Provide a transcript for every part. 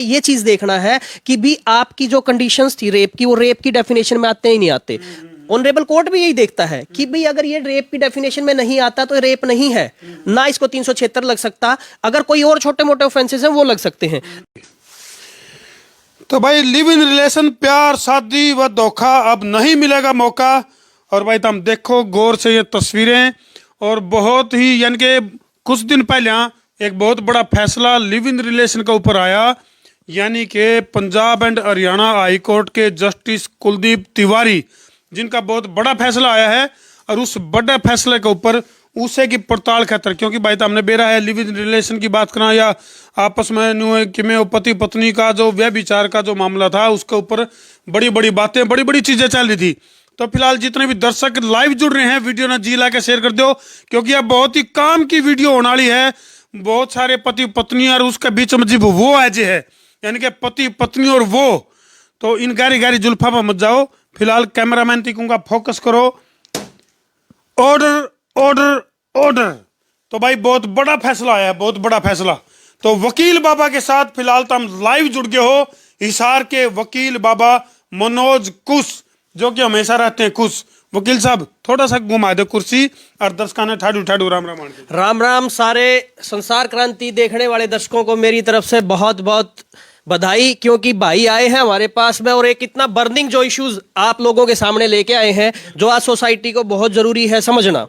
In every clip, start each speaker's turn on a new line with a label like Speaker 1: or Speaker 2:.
Speaker 1: ये चीज देखना है कि भी आपकी जो कंडीशंस थी रेप की, वो रेप की डेफिनेशन में आते ही नहीं आते। ऑनरेबल कोर्ट भी यही देखता है कि भाई अगर ये रेप की डेफिनेशन में नहीं आता तो रेप नहीं है, ना इसको 376 लग सकता, अगर कोई और छोटे मोटे ऑफेंसेस हैं वो लग सकते हैं।
Speaker 2: तो भाई लिव इन रिलेशन, प्यार, शादी व धोखा अब नहीं मिलेगा मौका। और भाई तुम देखो गौर से ये तस्वीरें, और बहुत ही यानी कि कुछ दिन पहले एक बहुत बड़ा फैसला लिव इन रिलेशन के ऊपर आया, यानी कि Punjab and Haryana high court के जस्टिस कुलदीप तिवारी, जिनका बहुत बड़ा फैसला आया है। और उस बड़े फैसले के ऊपर उसे की पड़ताल खातर, क्योंकि भाई तो हमने बेरा है लिव इन रिलेशन की बात करना या आपस में कि में पति पत्नी का जो व्यभिचार का जो मामला था, उसके ऊपर बड़ी बड़ी बातें, बड़ी बड़ी चीजें चल रही थी। तो फिलहाल जितने भी दर्शक लाइव जुड़ रहे हैं, वीडियो ना जी ला के शेयर कर दो, क्योंकि अब बहुत ही काम की वीडियो होने वाली है। बहुत सारे पति पत्नी और उसके बीच में जब वो ऐजे है, यानी कि पति पत्नी और वो, तो इन गारी गारी जुल्फा पर मत जाओ। फिलहाल कैमरामैन तीकूंगा, फोकस करो। Order order order. तो भाई बहुत बड़ा फैसला आया है, बहुत बड़ा फैसला। तो वकील बाबा के साथ फिलहाल तो हम लाइव जुड़ गए हो, हिसार के वकील बाबा मनोज कुश, जो कि हमेशा रहते हैं खुश। वकील साहब थोड़ा सा घुमा दो कुर्सी, और दर्शकों ने ठाडू ठाडू राम राम।
Speaker 1: राम राम। सारे संसार क्रांति देखने वाले दर्शकों को मेरी तरफ से बहुत बहुत बधाई, क्योंकि भाई आए हैं हमारे पास में और एक इतना बर्निंग जो इश्यूज आप लोगों के सामने लेके आए हैं, जो आज सोसाइटी को बहुत जरूरी है समझना।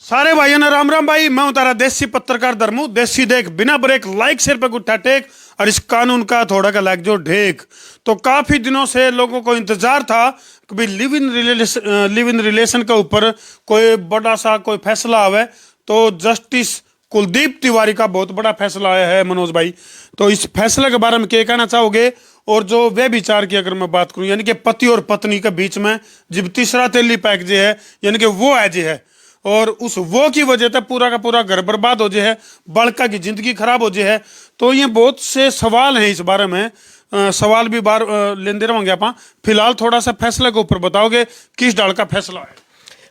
Speaker 2: सारे भाइयों ने राम राम। भाई मैं उतारा देसी पत्रकार धर्मू, देसी देख, बिना ब्रेक, लाइक शेयर पे गुट्ठा टेक, और इस कानून का थोड़ा का लाइक जो ढेक। तो काफी दिनों से लोगों को इंतजार था कि भाई लिव इन रिलेशन के ऊपर कोई बड़ा सा कोई फैसला आवे। तो जस्टिस कुलदीप तिवारी का बहुत बड़ा फैसला आया है मनोज भाई। तो इस फैसले के बारे में क्या कहना चाहोगे? और जो व्यभिचार की अगर मैं बात करूं, यानी कि पति और पत्नी के बीच में जब तीसरा तेली पैक जे है, यानी कि वो ऐजे है, और उस वो की वजह से पूरा का पूरा घर बर्बाद हो जाए है, बालका की जिंदगी खराब हो जाए है। तो ये बहुत से सवाल हैं इस बारे में, सवाल भी बार लेंदे रहेंगे आप। फिलहाल थोड़ा सा फैसले के ऊपर बताओगे किस डाल का फैसला है?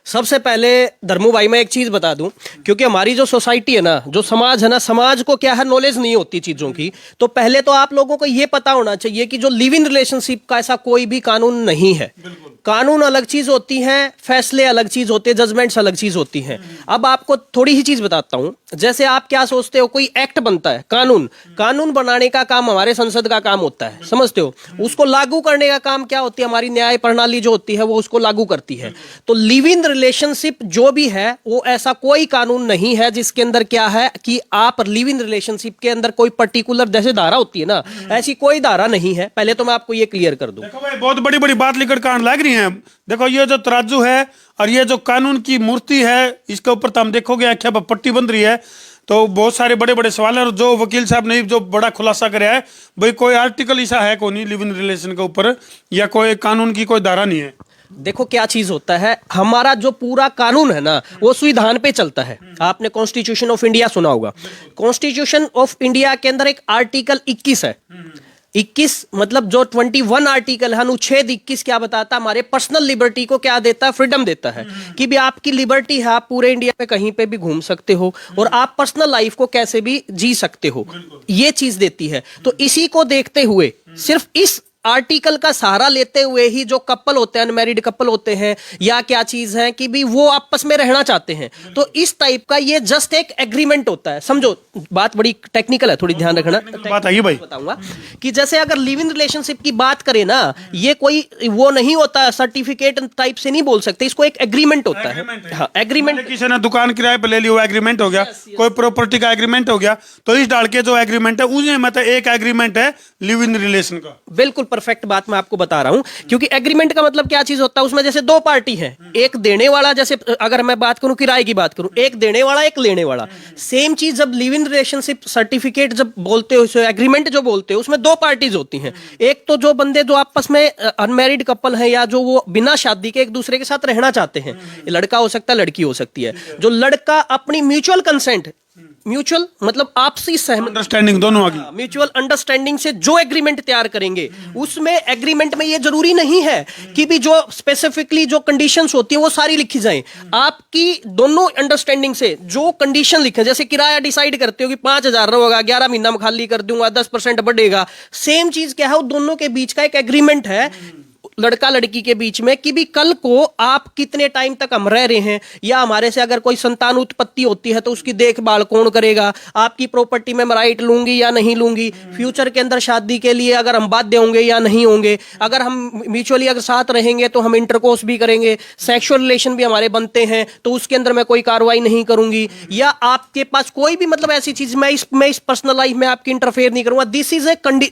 Speaker 1: सबसे पहले धर्मू भाई मैं एक चीज बता दूं, क्योंकि हमारी जो सोसाइटी है ना, जो समाज है ना, समाज को क्या है नॉलेज नहीं होती चीजों की। तो पहले तो आप लोगों को यह पता होना चाहिए कि जो लिव इन रिलेशनशिप का ऐसा कोई भी कानून नहीं है। कानून अलग चीज होती है, फैसले अलग चीज होते हैं, जजमेंट्स अलग चीज होती हैं। अब आपको थोड़ी ही चीज बताता हूं। जैसे आप क्या सोचते हो, कोई एक्ट बनता है, कानून बनाने का काम हमारे संसद का काम होता है, समझते हो? उसको लागू करने का काम क्या होती है? हमारी न्याय प्रणाली जो होती है वो उसको लागू करती है। तो लिव इन रिलेशनशिप जो भी है वो ऐसा कोई कानून नहीं है जिसके अंदर क्या है कि आप लिव इन रिलेशनशिप के अंदर कोई पर्टिकुलर जैसे धारा होती है ना, ऐसी कोई धारा नहीं है। पहले तो मैं आपको ये क्लियर कर दूं।
Speaker 2: देखो भाई बहुत बड़ी बड़ी बात लेकर के आने लग रही है। देखो ये जो तराजू है और ये जो कानून की मूर्ति है, इसके ऊपर तो हम देखोगे आख्या पट्टी बन रही है। तो बहुत सारे बड़े बड़े सवाल है। और जो वकील साहब ने जो बड़ा खुलासा कराया है, भाई कोई आर्टिकल ऐसा है कोई नहीं लिव इन रिलेशन के ऊपर, या कोई कानून की कोई धारा नहीं है।
Speaker 1: देखो क्या चीज होता है, हमारा जो पूरा कानून है ना वो संविधान पे चलता है। आपने कॉन्स्टिट्यूशन ऑफ इंडिया सुना होगा। कॉन्स्टिट्यूशन ऑफ इंडिया के अंदर एक आर्टिकल 21 है। 21 मतलब जो 21 आर्टिकल है, अनुच्छेद 21 क्या बताता है? हमारे पर्सनल लिबर्टी को क्या देता है? फ्रीडम देता है कि भी आपकी लिबर्टी है, आप पूरे इंडिया में कहीं पे भी घूम सकते हो और आप पर्सनल लाइफ को कैसे भी जी सकते हो, ये चीज देती है। तो इसी को देखते हुए, सिर्फ इस आर्टिकल का सहारा लेते हुए ही जो कपल होते हैं, अनमैरिड कपल होते हैं या क्या चीज है कि भी वो आपस में रहना चाहते हैं, तो इस टाइप का ये जस्ट एक एग्रीमेंट होता है। समझो बात बड़ी टेक्निकल है, थोड़ी ध्यान रखना।
Speaker 2: बात आई भाई,
Speaker 1: बताऊंगा कि जैसे अगर लिव इन रिलेशनशिप की बात करें ना, ये कोई वो नहीं होता, सर्टिफिकेट टाइप से नहीं बोल सकते, इसको एक एग्रीमेंट होता है। हाँ, एग्रीमेंट।
Speaker 2: किसी ने दुकान किराए पे ले ली, वो एग्रीमेंट हो गया। कोई प्रॉपर्टी का एग्रीमेंट हो गया। तो इस डाल के जो एग्रीमेंट है उसमें मतलब एक एग्रीमेंट है लिव इन रिलेशन का।
Speaker 1: बिल्कुल परफेक्ट बात मैं आपको बता रहा हूं, क्योंकि एग्रीमेंट का मतलब क्या चीज होता है? उसमें जैसे दो पार्टी है, एक देने वाला, जैसे अगर मैं बात करूं किराए की बात करूं, एक देने वाला एक लेने वाला। सेम चीज जब लिव इन रिलेशनशिप सर्टिफिकेट जब बोलते हो, एग्रीमेंट जो बोलते हो, उसमें दो पार्टीज होती हैं। एक तो जो बंदे जो आपस में अनमैरिड कपल है या जो वो बिना शादी के एक दूसरे के साथ रहना चाहते हैं, लड़का हो सकता है, लड़की हो सकती है। जो लड़का अपनी म्यूचुअल कंसेंट म्यूचुअल मतलब आपसी सहमति,
Speaker 2: अंडरस्टैंडिंग दोनों आ गई।
Speaker 1: म्यूचुअल अंडरस्टैंडिंग से जो एग्रीमेंट तैयार करेंगे, उसमें एग्रीमेंट में ये जरूरी नहीं है कि भी जो स्पेसिफिकली जो कंडीशंस होती हैं वो सारी लिखी जाएं। आपकी दोनों अंडरस्टैंडिंग से जो कंडीशन लिखे, जैसे किराया डिसाइड करते हो कि 5,000 होगा, 11 महीना में खाली कर दूंगा, 10% बढ़ेगा, सेम चीज क्या है, वो दोनों के बीच का एक एग्रीमेंट है लड़का लड़की के बीच में कि भी कल को आप कितने टाइम तक हम रह रहे हैं, या हमारे से अगर कोई संतान उत्पत्ति होती है तो उसकी देखभाल कौन करेगा, आपकी प्रॉपर्टी में मैं राइट लूंगी या नहीं लूंगी, फ्यूचर के अंदर शादी के लिए अगर हम बाध्य होंगे या नहीं होंगे, अगर हम म्यूचुअली अगर साथ रहेंगे तो हम इंटरकोर्स भी करेंगे, सेक्सुअल रिलेशन भी हमारे बनते हैं तो उसके अंदर मैं कोई कार्रवाई नहीं करूंगी, या आपके पास कोई भी मतलब ऐसी चीज मैं इस पर्सनल लाइफ में आपकी इंटरफेयर नहीं करूंगा।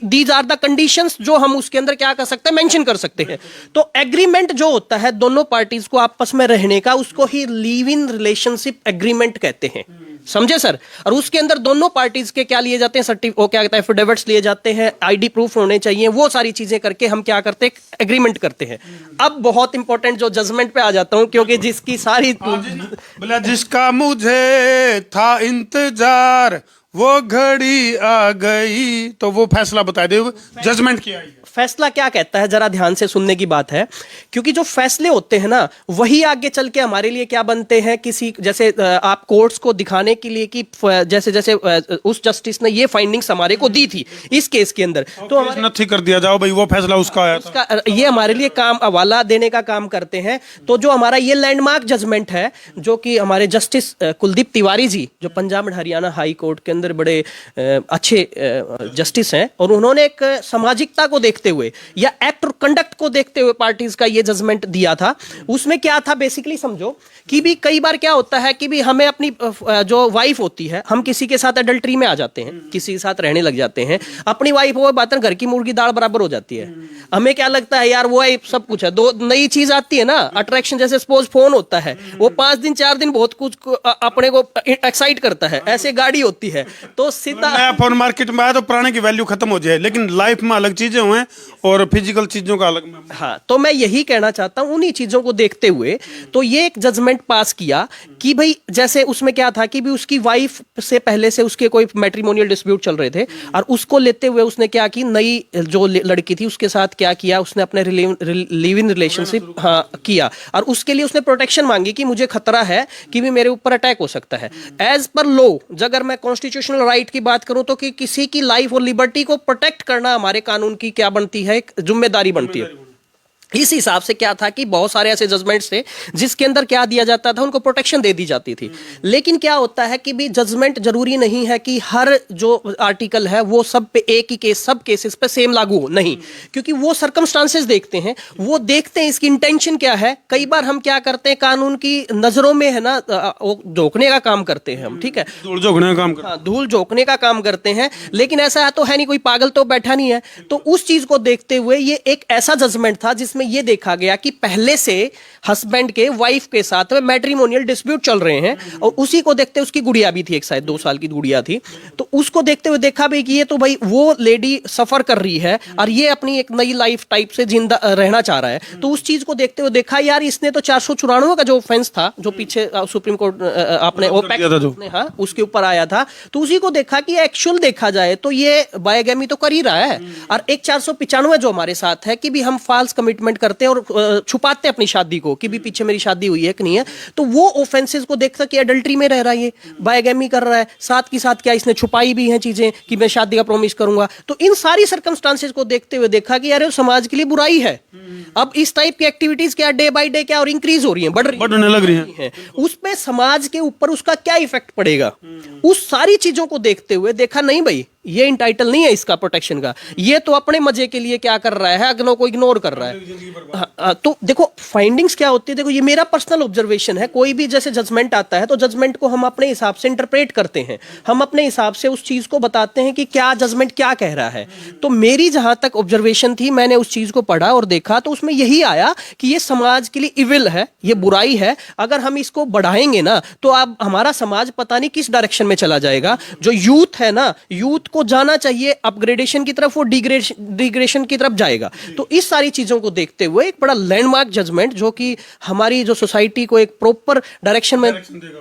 Speaker 1: दीज आर द कंडीशंस जो हम उसके अंदर क्या कर सकते हैं, मेंशन कर सकते हैं। तो एग्रीमेंट जो होता है दोनों पार्टीज को आपस में रहने का, उसको he live in relationship agreement कहते हैं, समझे सर। और उसके अंदर दोनों पार्टीज के क्या लिए जाते हैं, वो क्या कहता है, एफिडेविट्स लिए जाते हैं, आईडी प्रूफ होने चाहिए, वो सारी चीजें करके हम क्या करते हैं, एग्रीमेंट करते हैं। अब बहुत इंपॉर्टेंट जो जजमेंट पे आ जाता हूं, क्योंकि जिसकी सारी
Speaker 2: बोला जिसका मुझे था इंतजार वो घड़ी आ गई, तो वो फैसला बता दे, जजमेंट क्या है।
Speaker 1: फैसला क्या कहता है, जरा ध्यान से सुनने की बात है, क्योंकि जो फैसले होते हैं ना, वही आगे चल के हमारे लिए क्या बनते हैं। किसी जैसे आप कोर्ट्स को दिखाने के लिए कि जैसे जैसे उस जस्टिस ने ये फाइंडिंग्स हमारे को दी थी इस केस के अंदर, तो हमारे
Speaker 2: नथी कर दिया जाओ भाई, वो फैसला उसका आया था,
Speaker 1: ये हमारे लिए काम हवाला देने का काम करते हैं। तो जो हमारा ये लैंडमार्क जजमेंट है, जो कि हमारे जस्टिस कुलदीप तिवारी जी, जो Punjab and Haryana high court के अंदर बड़े अच्छे जस्टिस हैं, और उन्होंने एक सामाजिकता को देखते हुए या एक्ट और कंडक्ट को देखते हुए पार्टीज का ये जजमेंट दिया था। उसमें क्या था, बेसिकली समझो कि भी कई बार क्या होता है कि भी हमें अपनी जो वाइफ होती है, हम किसी के साथ एडल्ट्री में आ जाते हैं, किसी के साथ रहने लग जाते हैं, अपनी वाइफ वो बात घर की मुर्गी दाल बराबर हो जाती है। हमें क्या लगता है यार वो सब कुछ है, दो नई चीज आती है ना, अट्रैक्शन, जैसे सपोज फोन होता है, वो 5 दिन 4 दिन बहुत कुछ अपने को एक्साइट करता है, ऐसे गाड़ी होती है, तो सीधा
Speaker 2: नया फोन मार्केट में आया तो पुराने की वैल्यू खत्म हो जाए, लेकिन लाइफ में अलग चीजें हुए और फिजिकल चीजों का अलग।
Speaker 1: हाँ, तो मैं यही कहना चाहता हूं, उन्हीं चीजों को देखते हुए तो ये एक जजमेंट पास किया कि भाई जैसे उसमें क्या था कि भी उसकी वाइफ से पहले से उसके कोई मैट्रिमोनियल डिस्प्यूट चल रहे थे, और उसको लेते हुए उसने क्या की, नई जो लड़की थी उसके साथ क्या किया, उसने अपने लिव इन रिलेशनशिप किया, और उसके लिए उसने प्रोटेक्शन मांगी कि मुझे खतरा है कि भी मेरे ऊपर अटैक हो सकता है। एज पर लॉ, अगर मैं कॉन्स्टिट्यूशनल राइट की बात करूं तो कि किसी की लाइफ और लिबर्टी को प्रोटेक्ट करना हमारे कानून की क्या बनती है, एक जिम्मेदारी बनती है। इस हिसाब से क्या था कि बहुत सारे ऐसे जजमेंट्स थे जिसके अंदर क्या दिया जाता था, उनको प्रोटेक्शन दे दी जाती थी। लेकिन क्या होता है कि भी जजमेंट जरूरी नहीं है कि हर जो आर्टिकल है वो सब पे एक ही केस, सब केसेस पे सेम लागू हो, नहीं, क्योंकि वो सर्कमस्टांसेस देखते हैं, वो देखते हैं इसकी इंटेंशन क्या है। कई बार हम क्या करते हैं, कानून की नजरों में है ना, वो झोंकने का काम करते हैं हम, ठीक है,
Speaker 2: धूल झोंकने का काम करते हैं।
Speaker 1: हाँ, धूल झोंकने का काम करते हैं, लेकिन ऐसा तो है नहीं, कोई पागल तो बैठा नहीं है। तो उस चीज को देखते हुए ये एक ऐसा जजमेंट था जिसमें ये देखा गया कि पहले से हस्बैंड के वाइफ के साथ में मैट्रिमोनियल डिस्प्यूट चल रहे हैं, और उसी को देखते उसकी गुड़िया भी थी, एक शायद 2 साल की गुड़िया थी, तो उसको देखते हुए देखा भी कि ये तो भाई वो लेडी सफर कर रही है और ये अपनी एक नई लाइफ टाइप से जिंदा रहना चाह रहा है। तो उस चीज को देखते हुए देखा यार इसने तो 494 का जो ऑफेंस था, जो पीछे सुप्रीम कोर्ट आपने हाँ उसके ऊपर आया था, तो उसी को देखा कि एक्चुअल देखा जाए तो ये बायोगेमी तो कर ही रहा है। और एक 495 जो हमारे साथ है कि भी हम फॉल्स कमिटमेंट करते हैं और छुपाते अपनी शादी को कि भी पीछे मेरी शादी हुई है कि नहीं है, तो वो ऑफेंसेस को देखता कि एडल्ट्री में रह रहा है, ये बायोगेमी कर रहा है, साथ की साथ क्या इसने छुपाई भी हैं चीजें कि मैं शादी का प्रॉमिस करूंगा। तो इन सारी सर्कमस्टांसेस को देखते हुए देखा कि यार समाज के लिए बुराई है। अब इस टाइप की एक्टिविटीज क्या डे बाय डे क्या और इंक्रीज हो रही हैं,
Speaker 2: बढ़ने लग रही हैं,
Speaker 1: उसमें समाज के ऊपर उसका क्या इफेक्ट पड़ेगा, उस सारी चीजों को देखते हुए देखा नहीं भाई ये इंटाइटल नहीं है इसका प्रोटेक्शन का, ये तो अपने मजे के लिए क्या कर रहा है, अगलों को इग्नोर कर रहा है। तो देखो फाइंडिंग्स क्या होती है, देखो ये मेरा पर्सनल ऑब्जर्वेशन है, कोई भी जैसे जजमेंट आता है तो जजमेंट को हम अपने हिसाब से इंटरप्रेट करते हैं, हम अपने हिसाब से उस चीज को बताते हैं कि क्या जजमेंट क्या कह रहा है। तो मेरी जहां तक ऑब्जर्वेशन थी, मैंने उस चीज को पढ़ा और देखा तो उसमें यही आया कि ये समाज के लिए इविल है, ये बुराई है। अगर हम इसको बढ़ाएंगे ना तो अब हमारा समाज पता नहीं किस डायरेक्शन में चला जाएगा। जो यूथ है ना, यूथ को जाना चाहिए अपग्रेडेशन की तरफ, वो डिग्रेडेशन की तरफ जाएगा। तो इस सारी चीजों को देखते हुए एक बड़ा लैंडमार्क जजमेंट जो कि हमारी जो सोसाइटी को एक प्रॉपर डायरेक्शन में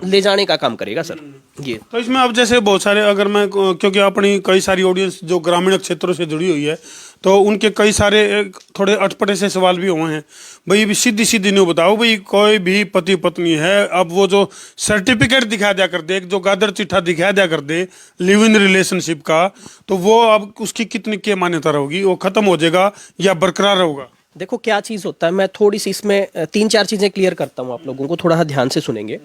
Speaker 1: ले जाने का काम करेगा सर। ये
Speaker 2: तो इसमें अब जैसे बहुत सारे, अगर मैं, क्योंकि अपनी कई सारी ऑडियंस जो ग्रामीण क्षेत्रों से जुड़ी हुई है, तो उनके कई सारे थोड़े अटपटे से सवाल भी हुए हैं। भाई भी सीधी सीधी नहीं बताओ, भाई कोई भी पति पत्नी है, अब वो जो सर्टिफिकेट दिखा दिया कर दे, एक जो गादर चिट्ठा दिखा दिया कर दे लिव इन रिलेशनशिप का, तो वो अब उसकी कितनी क्या मान्यता रहेगी, वो खत्म हो जाएगा या बरकरार रहेगा?
Speaker 1: देखो क्या चीज होता है, मैं थोड़ी सी इसमें 3-4 चीजें क्लियर करता हूं, आप लोगों को थोड़ा ध्यान से सुनेंगे।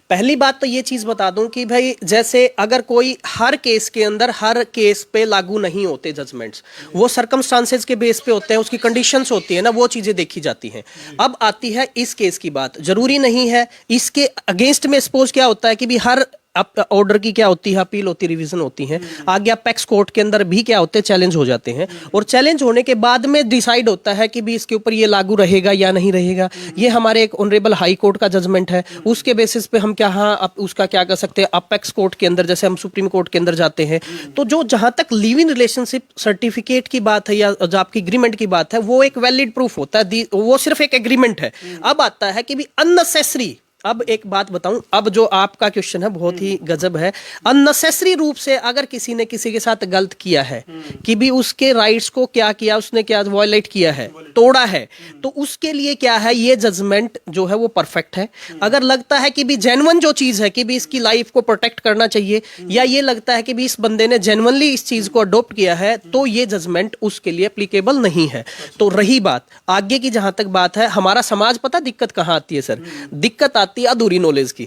Speaker 1: पहली बात तो ये चीज बता दूं कि भाई जैसे अगर कोई हर केस के अंदर हर केस पे लागू नहीं होते जजमेंट्स, वो सर्कमस्टांसेस के बेस पे होते हैं, उसकी कंडीशंस होती है ना, वो चीजें देखी जाती हैं। अब आती है इस केस की बात, जरूरी नहीं है इसके अगेंस्ट में सपोज क्या होता है कि भी हर ऑर्डर की क्या होती है, अपील होती है, रिवीजन होती है, आगे अपेक्स कोर्ट के अंदर भी क्या होते हैं, चैलेंज हो जाते हैं, और चैलेंज होने के बाद में डिसाइड होता है कि भी इसके ऊपर ये लागू रहेगा या नहीं रहेगा। ये हमारे एक ऑनरेबल हाई कोर्ट का जजमेंट है, उसके बेसिस पे हम क्या, हाँ उसका क्या कर सकते हैं, अपेक्स कोर्ट के अंदर जैसे हम सुप्रीम कोर्ट के अंदर जाते हैं। तो जो जहां तक लिव इन रिलेशनशिप सर्टिफिकेट की बात है या जो आपकी एग्रीमेंट की बात है, वो एक वैलिड प्रूफ होता है, वो सिर्फ एक एग्रीमेंट है। अब आता है कि भी अननेसेसरी, अब एक बात बताऊं, अब जो आपका क्वेश्चन है बहुत ही गजब है। अननेसेसरी रूप से अगर किसी ने किसी के साथ गलत किया है कि भी उसके राइट्स को क्या किया, उसने क्या वायलेट किया है, तोड़ा है, तो उसके लिए क्या है, ये जजमेंट जो है वो परफेक्ट है। अगर लगता है कि भी जेन्युइन जो चीज है कि भी इसकी लाइफ को प्रोटेक्ट करना चाहिए, या ये लगता है कि भी इस बंदे ने जेन्युइनली इस चीज को अडॉप्ट किया है, तो ये जजमेंट उसके लिए एप्लीकेबल नहीं है। तो रही बात आगे की, जहां तक बात है, हमारा समाज पता दिक्कत कहां आती है सर, दिक्कत आती है अधूरी नॉलेज की,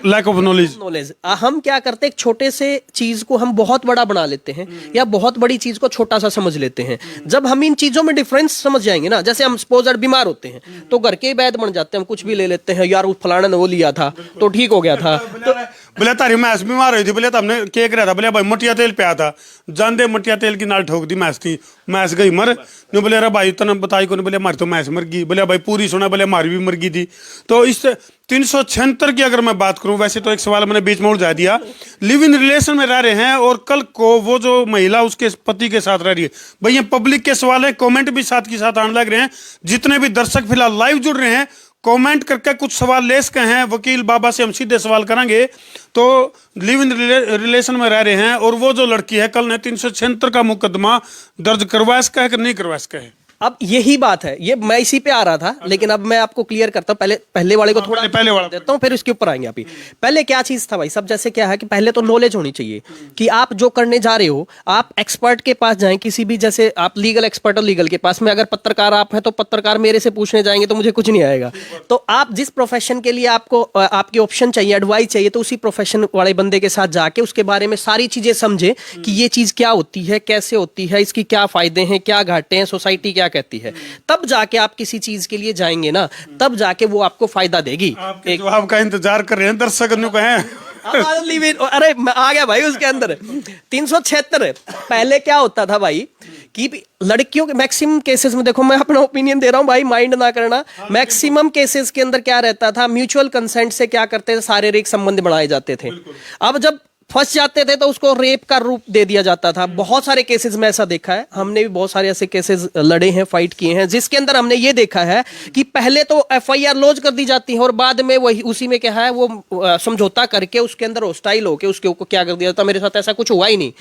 Speaker 2: लैक ऑफ नॉलेज।
Speaker 1: हम क्या करते हैं, एक छोटे से चीज को हम बहुत बड़ा बना लेते हैं, या बहुत बड़ी चीज को छोटा सा समझ लेते हैं। जब हम इन चीजों में डिफरेंस समझ जाएंगे ना, जैसे हम सपोज बीमार होते हैं तो घर के वैद्य बन जाते हैं, हम कुछ भी ले लेते हैं, यार उस फलाने ने वो लिया था तो ठीक हो गया था, तो
Speaker 2: बोले तारी मैस बीमार हुई थी, बोले हमने केक रहा था, बोले भाई मटिया तेल पिया था, जान दे मटिया तेल की नाल ठोक दी मैस थी, मैस गई मर। नहीं बोले अरे भाई तने बताई को नहीं, बोले हमारी तो मैस मर गई, बोले भाई पूरी सुना, बोले हमारी भी मर गई थी। तो इस 376 की अगर मैं बात करूं, वैसे तो एक सवाल मैंने बीच में उलझा दिया, लिव इन रिलेशन में रह रहे हैं और कल को वो जो महिला उसके पति के साथ रह रही है, भाई ये पब्लिक के सवाल है, कमेंट भी साथ के साथ आने लग रहे हैं। जितने भी दर्शक फिलहाल लाइव जुड़ रहे हैं, कमेंट करके कुछ सवाल ले सके हैं, वकील बाबा से हम सीधे सवाल करेंगे। तो लिव इन रिलेशन में रह रहे हैं और वो जो लड़की है, कल ने 376 का मुकदमा दर्ज करवा सका है कि नहीं करवा सका है?
Speaker 1: अब यही बात है, ये मैं इसी पे आ रहा था, लेकिन अब मैं आपको क्लियर करता हूं, पहले वाले को थोड़ा
Speaker 2: पहले वाला
Speaker 1: देता हूं, फिर इसके ऊपर आएंगे। आप ही पहले क्या चीज था भाई सब, जैसे क्या है कि पहले तो नॉलेज होनी चाहिए कि आप जो करने जा रहे हो, आप एक्सपर्ट के पास जाएं, किसी भी, जैसे आप लीगल एक्सपर्ट और लीगल के पास में, अगर पत्रकार आप हैं तो पत्रकार मेरे से पूछने जाएंगे तो मुझे कुछ नहीं आएगा। तो आप जिस प्रोफेशन के लिए आपको आपकी ऑप्शन चाहिए, एडवाइस चाहिए, तो उसी प्रोफेशन वाले बंदे के साथ जाके उसके बारे में सारी चीजें समझे कि ये चीज क्या होती है, कैसे होती है, इसकी क्या फायदे हैं, क्या घाटे हैं, सोसाइटी क्या कहती है, तब जाके आप किसी चीज के लिए जाएंगे ना, तब जाके वो आपको फायदा देगी।
Speaker 2: एक जवाब का इंतजार कर रहे हैं दर्शक,
Speaker 1: अरे मैं आ गया भाई उसके अंदर। 376 पहले क्या होता था भाई कि लड़कियों के मैक्सिमम केसेस में, देखो मैं अपना ओपिनियन दे रहा हूं भाई, माइंड ना करना, मैक्सिमम केसेस के अंदर क्या रहता था, म्यूचुअल कंसेंट से क्या करते थे, शारीरिक संबंध बढ़ाए जाते थे। अब जब फंस जाते थे तो उसको रेप का रूप दे दिया जाता था। बहुत सारे केसेस में ऐसा देखा है, हमने भी बहुत सारे ऐसे केसेस लड़े हैं, फाइट किए हैं, जिसके अंदर हमने ये देखा है कि पहले तो एफआईआर लॉन्च कर दी जाती है और बाद में वही उसी में क्या है वो समझौता करके उसके अंदर हॉस्टाइल होके उसके ऊपर क्या कर दिया जाता। मेरे साथ ऐसा कुछ हुआ ही नहीं,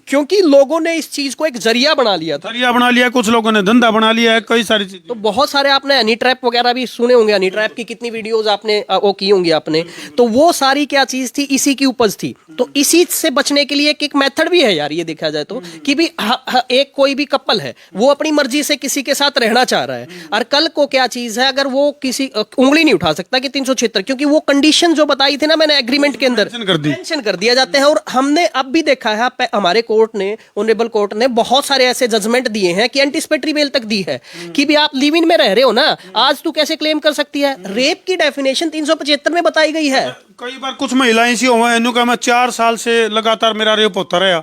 Speaker 1: क्योंकि लोगों ने इस चीज को एक जरिया बना लिया था,
Speaker 2: जरिया बना लिया, कुछ लोगों ने धंधा बना लिया है, कई सारी चीजें।
Speaker 1: तो बहुत सारे आपने हनी ट्रैप वगैरह भी सुने होंगे, हनी ट्रैप की कितनी वीडियोस आपने वो की होंगी आपने, तो वो सारी क्या चीज थी, इसी की उपज थी। तो इसी से बचने के लिए एक मेथड भी है यार, ये देखा जाए तो, कि भी एक कोई भी कपल है, वो अपनी मर्जी से किसी के साथ रहना चाह रहा है, और कल को क्या चीज है, अगर वो किसी उंगली नहीं उठा सकता कि 376, क्योंकि वो कंडीशन जो बताई थी ना मैंने एग्रीमेंट के अंदर मेंशन कर दिया जाते हैं। और हमने अब भी देखा है, हमारे कोर्ट ने, ऑनरेबल कोर्ट ने बहुत सारे ऐसे जजमेंट दिए हैं कि एंटीसिपेटरी बेल तक दी है कि भी आप लिव इन में रह रहे हो ना, आज तू कैसे क्लेम कर सकती है। रेप की डेफिनेशन 375 में बताई गई है।
Speaker 2: कई बार कुछ महिलाएं ऐसी हो, मैं 4 साल से लगातार मेरा रेप होता रहा,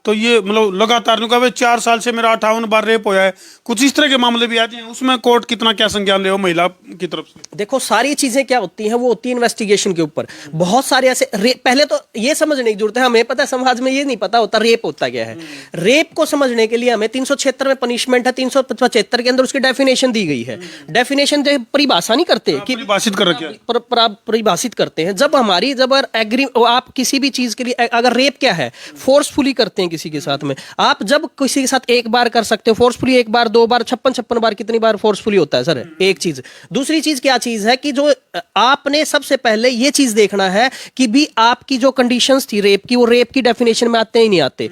Speaker 2: तो ये मतलब लगातार 4 साल से मेरा 58 बार रेप होया है, कुछ इस तरह के मामले भी आते हैं, उसमें कोर्ट कितना क्या संज्ञान ले महिला की तरफ से?
Speaker 1: देखो सारी चीजें क्या होती हैं, वो होती है इन्वेस्टिगेशन के ऊपर। बहुत सारे ऐसे पहले तो ये समझने की जरूरत है, हमें पता है समाज में ये नहीं पता होता रेप होता क्या है। रेप को समझने के लिए हमें 376 में पनिशमेंट है, 375 के अंदर उसकी डेफिनेशन दी गई है। डेफिनेशन परिभाषा नहीं करते कि
Speaker 2: परिभाषित कर रखा है,
Speaker 1: परिभाषित करते हैं। जब आप किसी भी चीज के लिए, अगर रेप क्या है, फोर्सफुली करते हैं किसी के साथ में, आप जब किसी के साथ एक बार कर सकते हो फोर्सफुली, एक बार, 2 बार, 56 बार, कितनी बार फोर्सफुली होता है सर? एक चीज। दूसरी चीज क्या चीज है कि जो आपने सबसे पहले ये चीज देखना है कि भी आपकी जो कंडीशंस थी रेप की, वो रेप की डेफिनेशन में आते ही नहीं आते।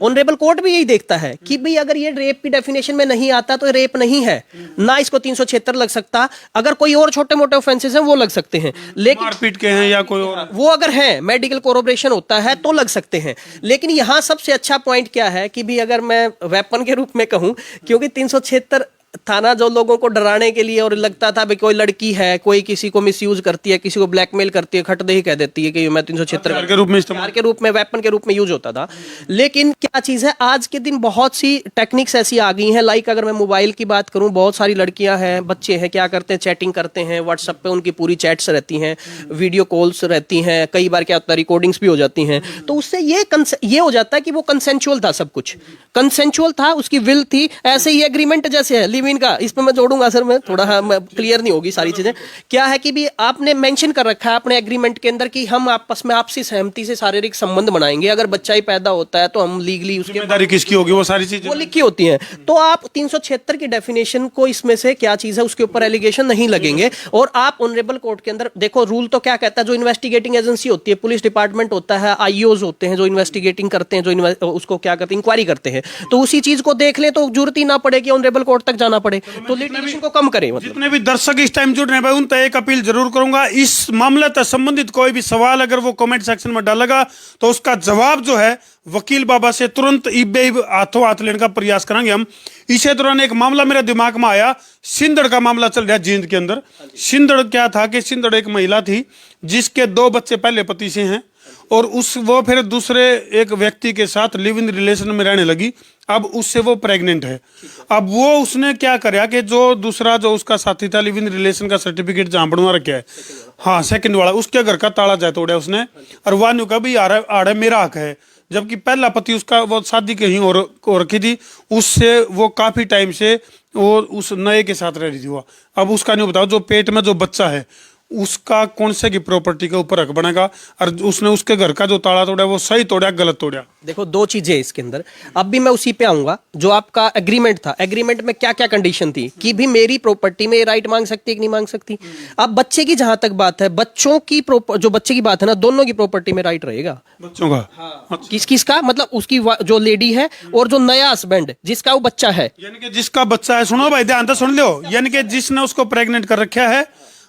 Speaker 1: ऑनरेबल कोर्ट भी यही देखता है कि भाई अगर ये रेप की डेफिनेशन में नहीं आता तो रेप नहीं है, ना इसको 376 लग सकता। अगर कोई और छोटे मोटे ऑफेंसेस हैं वो लग सकते हैं, लेकिन
Speaker 2: मारपीट के हैं या कोई और,
Speaker 1: वो अगर है, मेडिकल कोरोबरेशन होता है तो लग सकते हैं। लेकिन यहां सबसे अच्छा पॉइंट क्या है कि भी अगर मैं वेपन के रूप में कहूं, क्योंकि 376 थाना जो लोगों को डराने के लिए, और लगता था भाई कोई लड़की है, कोई किसी को मिसयूज करती है, किसी को ब्लैकमेल करती है, खट दे ही कह देती है कि मैं 376
Speaker 2: के रूप में इस्तेमाल,
Speaker 1: के रूप में, वेपन के रूप में यूज होता था। लेकिन क्या चीज है, आज के दिन बहुत सी टेक्निक्स ऐसी आ गई हैं, लाइक अगर मैं मोबाइल की बात करूं, बहुत सारी लड़कियां हैं, बच्चे हैं, क्या करते हैं, चैटिंग करते हैं व्हाट्सएप पे, उनकी पूरी चैट्स रहती हैं, वीडियो कॉल्स रहती हैं, कई बार क्या होता है रिकॉर्डिंग्स भी हो जाती हैं। तो उससे ये हो जाता है कि वो कंसेंचुअल था, सब कुछ कंसेंचुअल था, उसकी विल थी। ऐसे ही एग्रीमेंट जैसे है लिव इन का, इस पर मैं जोड़ूंगा सर, मैं थोड़ा क्लियर नहीं होगी सारी चीजें। क्या है कि भी आपने मेंशन कर रखा है अपने एग्रीमेंट के अंदर कि हम आपस में आपसी सहमति से शारीरिक संबंध बनाएंगे, अगर बच्चा ही पैदा होता है तो हम लीगली उसकी
Speaker 2: जिम्मेदारी किसकी होगी, वो सारी चीजें
Speaker 1: वो लिखी होती हैं। तो आप 376 की डेफिनेशन को, इसमें से क्या चीज है उसके ऊपर एलिगेशन नहीं लगेंगे। और आप ऑनरेबल कोर्ट के अंदर देखो, रूल तो क्या कहता है, जो इन्वेस्टिगेटिंग एजेंसी होती है, पुलिस डिपार्टमेंट होता है, आईओज होते हैं जो इन्वेस्टिगेटिंग करते हैं, जो उसको क्या करते हैं, इंक्वायरी करते हैं, तो उसी चीज को देख ले तो जरूरत ही ना पड़े कि ऑनरेबल कोर्ट तक जाना पड़े, तो लिटिगेशन को कम करें। मतलब
Speaker 2: जितने भी दर्शक इस टाइम जुड़ रहे हैं भाई, उन तक एक अपील जरूर करूंगा, इस मामले तक संबंधित कोई भी सवाल अगर वो कमेंट सेक्शन में डालेगा तो उसका जवाब जो है वकील बाबा से तुरंत इब्बे हाथों हाथ लेने का प्रयास करेंगे हम। इसी दौरान एक मामला मेरे दिमाग में आया, सिंदड़ का मामला चल रहा है जींद के अंदर। सिंदड़ क्या था कि सिंदड़ एक महिला थी जिसके 2 बच्चे पहले पति से हैं, और वो फिर दूसरे एक व्यक्ति के साथ लिव इन रिलेशन में रहने लगी। अब उससे वो प्रेग्नेंट है। अब वो उसने क्या करा कि जो दूसरा जो उसका साथी था, लिव इन रिलेशन का सर्टिफिकेट जहाँ बनवा रखा है, हाँ सेकंड वाला, उसके घर का ताला जा तोड़ा उसने, और वानू का भी आड़े मेरा हक है, जबकि पहला पति उसका वो शादी कहीं और रखी थी, उससे वो काफी टाइम से वो उस नए के साथ रह रही थी। वो अब उसका नहीं बताओ, जो पेट में जो बच्चा है उसका कौन से की प्रॉपर्टी के ऊपर हक बनेगा, और उसने उसके घर का जो ताला तोड़ा वो सही तोड़ा गलत तोड़ा।
Speaker 1: देखो 2 चीजें इसके अंदर, अब भी मैं उसी पे आऊंगा जो आपका एग्रीमेंट था। एग्रीमेंट में क्या क्या कंडीशन थी कि भी मेरी प्रॉपर्टी में राइट मांग सकती है कि नहीं मांग सकती। अब बच्चे की जहां तक बात है, बच्चों की जो बच्चे की बात है ना, दोनों की प्रॉपर्टी में राइट रहेगा
Speaker 2: बच्चों का।
Speaker 1: हाँ। किसका मतलब, उसकी जो लेडी है और जो नया हस्बैंड जिसका वो बच्चा है,
Speaker 2: यानी कि जिसका बच्चा है, सुनो भाई ध्यान से सुन लो, यानी कि जिसने उसको प्रेग्नेंट कर रखा है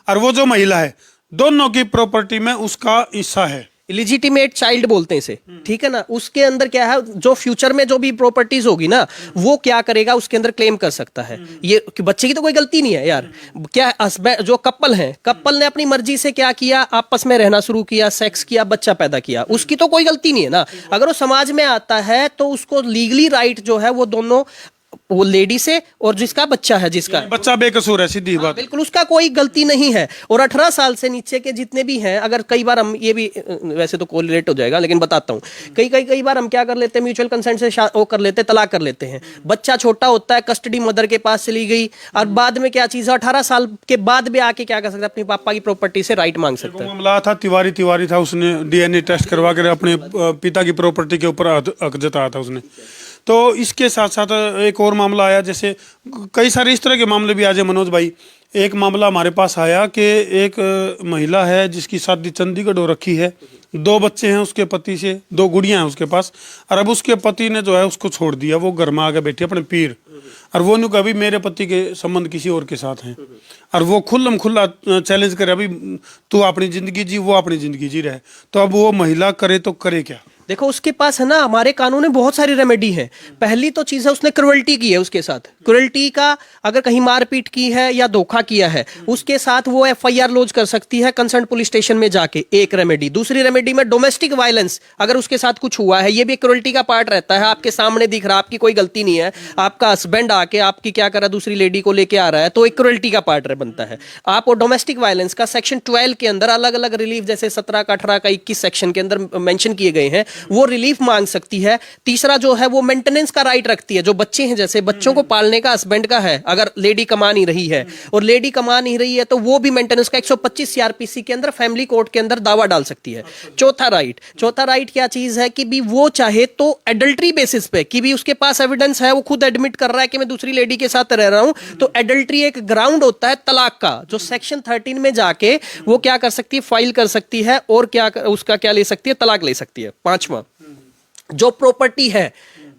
Speaker 2: और वो जो महिला है, दोनों की प्रॉपर्टी में उसका हिस्सा है।
Speaker 1: इलिजिटिमेट चाइल्ड बोलते हैं इसे, ठीक है ना। उसके अंदर क्या है, जो फ्यूचर में जो भी प्रॉपर्टीज होगी ना, वो क्या करेगा उसके अंदर क्लेम कर सकता है। ये बच्चे की तो कोई गलती नहीं है यार। क्या हस्बैंड जो कपल है, कपल ने अपनी मर्जी से क्या किया, आपस में रहना शुरू किया, सेक्स किया, बच्चा पैदा किया, उसकी तो कोई गलती नहीं है ना। अगर वो समाज में आता है तो उसको लीगली राइट जो है वो दोनों, वो लेडी से और जिसका बच्चा है, जिसका
Speaker 2: बच्चा बेकसूर है, सीधी बात।
Speaker 1: बिल्कुल उसका कोई गलती नहीं है। और 18 साल से नीचे के जितने भी हैं, अगर कई बार हम ये भी, वैसे तो कोरिलेट हो जाएगा लेकिन बताता हूँ, कई बार हम क्या कर लेते हैं, म्यूचुअल कंसेंट से वो कर लेते हैं, तलाक कर लेते हैं। बच्चा छोटा होता है, कस्टडी मदर के पास चली गई, और बाद में क्या चीज है, 18 साल के बाद भी आके क्या कर सकता है, अपनी पापा की प्रॉपर्टी से राइट मांग सकता है।
Speaker 2: मामला था तिवारी था, उसने डीएनए टेस्ट करवा कर अपने पिता की प्रॉपर्टी के ऊपर हक जताया था उसने। तो इसके साथ साथ एक और मामला आया, जैसे कई सारे इस तरह के मामले भी आज है मनोज भाई। एक मामला हमारे पास आया कि एक महिला है जिसकी शादी चंडीगढ़ हो रखी है, 2 बच्चे हैं उसके पति से, 2 गुड़ियां हैं उसके पास, और अब उसके पति ने जो है उसको छोड़ दिया, वो घर में आके बैठी अपने पीर, और वो नहीं कभी मेरे पति के संबंध किसी और के साथ हैं, और वो खुल्लम खुल्ला चैलेंज करे, अभी तू अपनी जिंदगी जी, वो अपनी जिंदगी जी रहे। तो अब वो महिला करे तो करे क्या?
Speaker 1: देखो उसके पास है ना, हमारे कानून में बहुत सारी रेमेडी है। पहली तो चीज है उसने क्रुएल्टी की है, उसके साथ क्रुएल्टी का अगर कहीं मारपीट की है या धोखा किया है, उसके साथ वो एफआईआर लॉन्च कर सकती है कंसर्न पुलिस स्टेशन में जाके, एक रेमेडी। दूसरी रेमेडी में डोमेस्टिक वायलेंस अगर उसके साथ कुछ हुआ है, ये भी क्रुएल्टी का पार्ट रहता है, आपके सामने दिख रहा, आपकी कोई गलती नहीं है, आपका हस्बैंड आके आपकी क्या कर रहा है, दूसरी लेडी को लेके आ रहा है, तो एक क्रुएल्टी का पार्ट बनता है। आप वो डोमेस्टिक वायलेंस का सेक्शन 12 के अंदर अलग अलग रिलीफ, जैसे 17 का 18 का 21 सेक्शन के अंदर मेंशन किए गए हैं, वो रिलीफ मांग सकती है। तीसरा जो है वो मेंटेनेंस का राइट रखती है। जो बच्चे हैं, जैसे बच्चों को पालने का हस्बैंड का है, अगर लेडी कमा नहीं रही है और लेडी कमा नहीं रही है, तो वो भी मेंटेनेंस का 125 सीआरपीसी के अंदर फैमिली कोर्ट के अंदर दावा डाल सकती है। चौथा राइट क्या चीज है कि भी वो चाहे तो एडल्ट्री बेसिस पे, कि भी उसके पास एविडेंस है, वो खुद एडमिट कर रहा है कि मैं दूसरी लेडी के साथ रह रहा हूं, तो एडल्ट्री एक ग्राउंड होता है तलाक का, जो सेक्शन 13 में जाके वो क्या कर सकती है, फाइल कर सकती है और क्या उसका क्या ले सकती है, तलाक ले सकती है। पांचवा, जो प्रॉपर्टी है,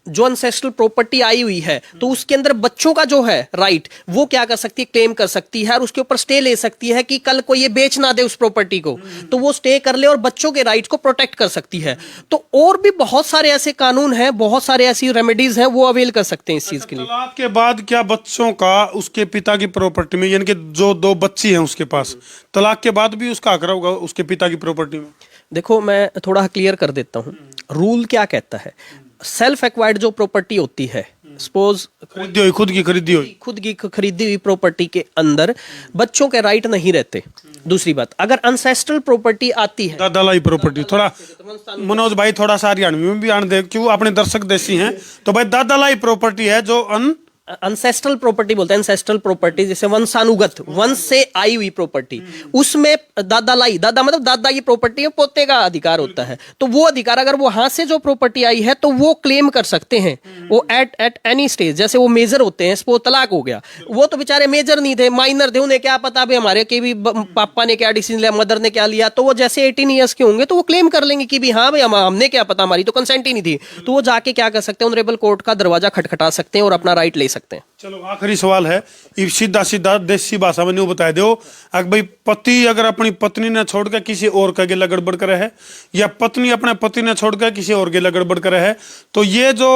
Speaker 1: जो अनसेस्ट्रल प्रॉपर्टी आई हुई है, तो उसके अंदर बच्चों का जो है राइट, वो क्या कर सकती है, क्लेम कर सकती है और उसके ऊपर स्टे ले सकती है कि कल को ये बेच ना दे उस प्रॉपर्टी को, तो वो स्टे कर ले और बच्चों के राइट को प्रोटेक्ट कर सकती है। तो और भी बहुत सारे ऐसे कानून हैं, बहुत सारे ऐसी रेमेडीज हैं, वो अवेल कर सकते हैं इस चीज के लिए।
Speaker 2: तलाक के बाद क्या बच्चों का उसके पिता की प्रॉपर्टी में, यानी कि जो दो बच्ची हैं उसके पास, तलाक के बाद भी उसका हक होगा उसके पिता की प्रॉपर्टी में?
Speaker 1: देखो मैं थोड़ा क्लियर कर देता हूं, रूल क्या कहता है। सेल्फ एक्वायर्ड जो प्रॉपर्टी होती है, सपोज
Speaker 2: खरीदी हुई, खुद की
Speaker 1: खरीदी हुई प्रॉपर्टी के अंदर बच्चों के राइट नहीं रहते। दूसरी बात, अगर अनसेस्ट्रल प्रॉपर्टी आती है,
Speaker 2: दादालाई प्रॉपर्टी, थोड़ा मनोज भाई थोड़ा सा हरियाणवी में भी आने दे, क्यों अपने दर्शक देसी हैं, तो भाई दादालाई प्रॉपर्टी है जो
Speaker 1: अनसेस्ट्रल प्रॉपर्टी बोलते हैं, अनसेस्ट्रल प्रॉपर्टी जैसे वंशानुगत, वंश से आई हुई प्रॉपर्टी, उसमें दादा मतलब दादा की प्रॉपर्टी में पोते का अधिकार होता है। तो वो अधिकार अगर वो हाथ से जो प्रॉपर्टी आई है, तो वो क्लेम कर सकते हैं वो एट एनी स्टेज। जैसे वो मेजर होते हैं, सपोज तलाक हो गया, वो तो बेचारे मेजर नहीं थे, माइनर थे, उन्हें क्या पता भाई हमारे के भी पापा ने क्या डिसीजन लिया, मदर ने क्या लिया, तो वो जैसे 18 ईयर्स के होंगे तो वो क्लेम कर लेंगे कि भी हाँ भाई हमने क्या पता, हमारी तो कंसेंट ही नहीं थी। तो वो जाके क्या कर सकते हैं, ऑनरेबल कोर्ट का दरवाजा खटखटा सकते हैं और अपना राइट ले सकते हैं।
Speaker 2: चलो आखिरी सवाल है, सीधा देसी भाषा में न्यू बता दो, अगर भाई पति अगर अपनी पत्नी ने छोड़ कर किसी और का गेला गड़बड़ करे है, या पत्नी अपने पति ने छोड़ कर किसी और गेला गड़बड़ करे है, तो ये जो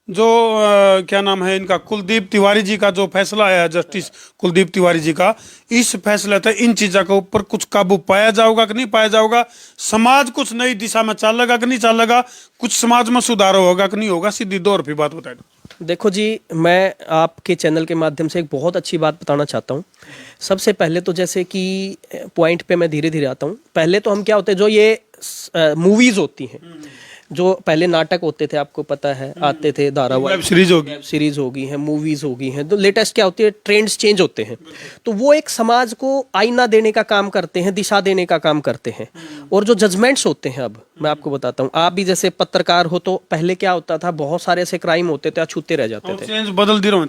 Speaker 2: क्या नाम है इनका, कुलदीप तिवारी जी का जो फैसला आया, जस्टिस कुलदीप तिवारी जी का, इस फैसले से इन चीजों के ऊपर कुछ काबू पाया जाएगा कि नहीं पाया जाएगा? समाज कुछ नई दिशा में चलेगा कि नहीं चलेगा? कुछ समाज में सुधार होगा कि नहीं होगा? सीधी दो रुपये बात बताए।
Speaker 1: देखो जी, मैं आपके चैनल के माध्यम से एक बहुत अच्छी बात बताना चाहता हूँ। सबसे पहले तो जैसे कि पॉइंट पे मैं धीरे धीरे आता हूँ। पहले तो हम क्या होते हैं, जो ये मूवीज होती हैं, जो पहले नाटक होते थे, आपको पता है, आते थे धारावाहिक, वेब सीरीज होगी हैं, मूवीज होगी हैं, तो लेटेस्ट क्या होती है, ट्रेंड्स चेंज होते हैं, तो वो एक समाज को आईना देने का काम करते हैं, दिशा देने का काम करते हैं। और जो जजमेंट्स होते हैं, अब मैं आपको बताता हूँ, आप भी जैसे पत्रकार हो, तो पहले क्या होता था, बहुत सारे ऐसे क्राइम होते थे, अछूते रह जाते थे,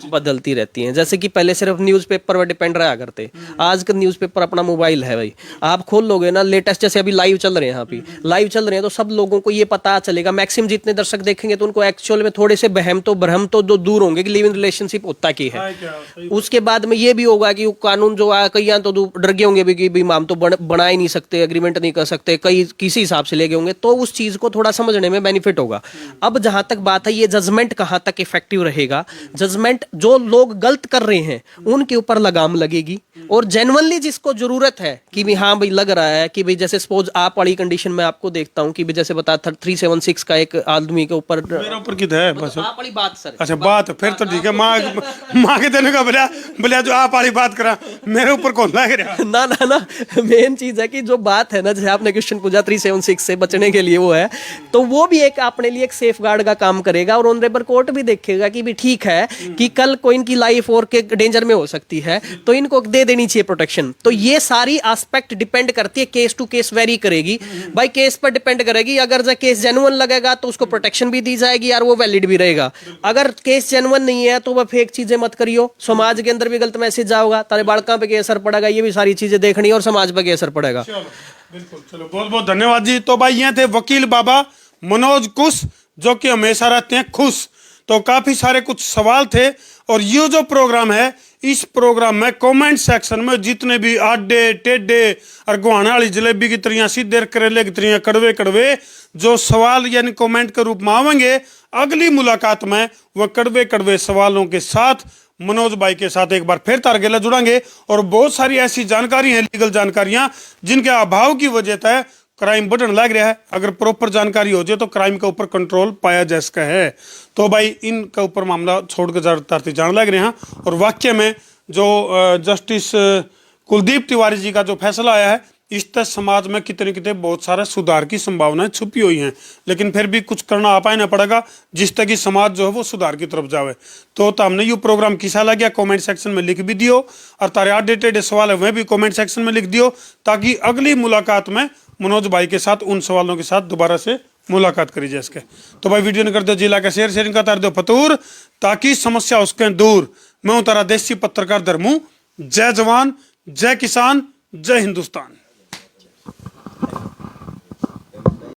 Speaker 1: बदलती रहती हैं। जैसे कि पहले सिर्फ न्यूज़पेपर पर डिपेंड रहा करते, आज का न्यूज़पेपर अपना मोबाइल है भाई, आप खोल लोगे ना, लेटेस्ट जैसे अभी लाइव चल रहे हैं, यहाँ पे लाइव चल रहे हैं, तो सब लोगों को ये पता चलेगा, मैक्सिमम जितने दर्शक देखेंगे तो उनको एक्चुअल में थोड़े से भ्रम तो दूर होंगे कि लिव इन रिलेशनशिप होता क्या है। उसके बाद में ये भी होगा कि कानून जो आया, कई तो डर गए होंगे भी कि हम तो बना ही नहीं सकते, एग्रीमेंट नहीं कर सकते, कई किसी हिसाब से ले गए होंगे, तो उस चीज को थोड़ा समझने में बेनिफिट होगा। अब जहां तक बात है, ये जजमेंट कहां तक इफेक्टिव रहेगा, जजमेंट जो लोग गलत कर रहे हैं उनके ऊपर लगाम लगेगी, और जेन्युइनली जिसको जरूरत है कि भी हाँ भाई लग रहा है कि भाई, जैसे सपोज आप वाली कंडीशन में आपको देखता हूँ कि जैसे बता 376 का एक आदमी के ऊपर,
Speaker 2: मेरे ऊपर किधर है बस
Speaker 1: आप वाली बात सर,
Speaker 2: अच्छा बात फिर तो ठीक है, माँ के देने का बोलिया जो आप वाली बात करा, मेरे ऊपर कौन लग रहा
Speaker 1: ना मेन चीज है कि जो बात है ना, जैसे आपने क्वेश्चन पूछा 376 से बचने के लिए, वो है तो वो भी एक अपने लिए एक सेफ गार्ड का काम करेगा, और ऑनरेबल कोर्ट भी देखेगा कि भी ठीक है कि कल कोई इनकी लाइफ और के डेंजर में हो सकती है, तो इनको दे देनी चाहिए प्रोटेक्शन। तो ये सारी एस्पेक्ट डिपेंड करती है, केस टू केस वेरी करेगी भाई, केस पर डिपेंड करेगी। अगर जो केस जेन्युइन लगेगा तो उसको प्रोटेक्शन भी दी जाएगी और वो वैलिड भी रहेगा। अगर केस जेन्युइन नहीं है तो वह फेक चीजें मत करियो, समाज के अंदर भी गलत मैसेज जाओगा, तारे बालका पे असर पड़ेगा, ये भी सारी चीजें देखनी और समाज पे असर पड़ेगा।
Speaker 2: बिल्कुल, चलो बहुत बहुत धन्यवाद जी। तो भाई ये थे वकील बाबा मनोज कुश, जो कि हमेशा रहते हैं खुश। तो काफी सारे कुछ सवाल थे, और ये जो प्रोग्राम है इस प्रोग्राम में कमेंट सेक्शन में जितने भी आडे टेढ़े और गुहाने वाली जलेबी की तरियां सीधे करेले की तरियां कड़वे कड़वे जो सवाल यानी कमेंट के रूप में आवेंगे, अगली मुलाकात में वह कड़वे कड़वे सवालों के साथ मनोज भाई के साथ एक बार फिर तारगेला जुड़ांगे। और बहुत सारी ऐसी जानकारी है, लीगल जानकारियां, जिनके अभाव की वजह से क्राइम बढ़ने लग रहा है। अगर प्रॉपर जानकारी हो जाए तो क्राइम के ऊपर कंट्रोल पाया जा सका है। तो भाई इनके ऊपर मामला छोड़ के ज्यादातर जान लग रहे हैं। और वाक्य में जो जस्टिस कुलदीप तिवारी जी का जो फैसला आया है, इससे समाज में कितने कितने बहुत सारे सुधार की संभावनाएं छुपी हुई हैं, लेकिन फिर भी कुछ करना आ पाना पड़ेगा जिससे कि समाज जो है वो सुधार की तरफ जावे। तो हमने ये प्रोग्राम किसा लग गया कमेंट सेक्शन में लिख भी दियो, और तारे अपडेटेड सवाल है वह भी कमेंट सेक्शन में लिख दियो, ताकि अगली मुलाकात में मनोज भाई के साथ उन सवालों के साथ दोबारा से मुलाकात करी जा सके। तो भाई वीडियो ने कर दो जिला का शेयरिंग का तार दो फतूर, ताकि समस्या उसके दूर। मैं हूं तारा देसी पत्रकार धर्मू। जय जवान, जय किसान, जय हिंदुस्तान।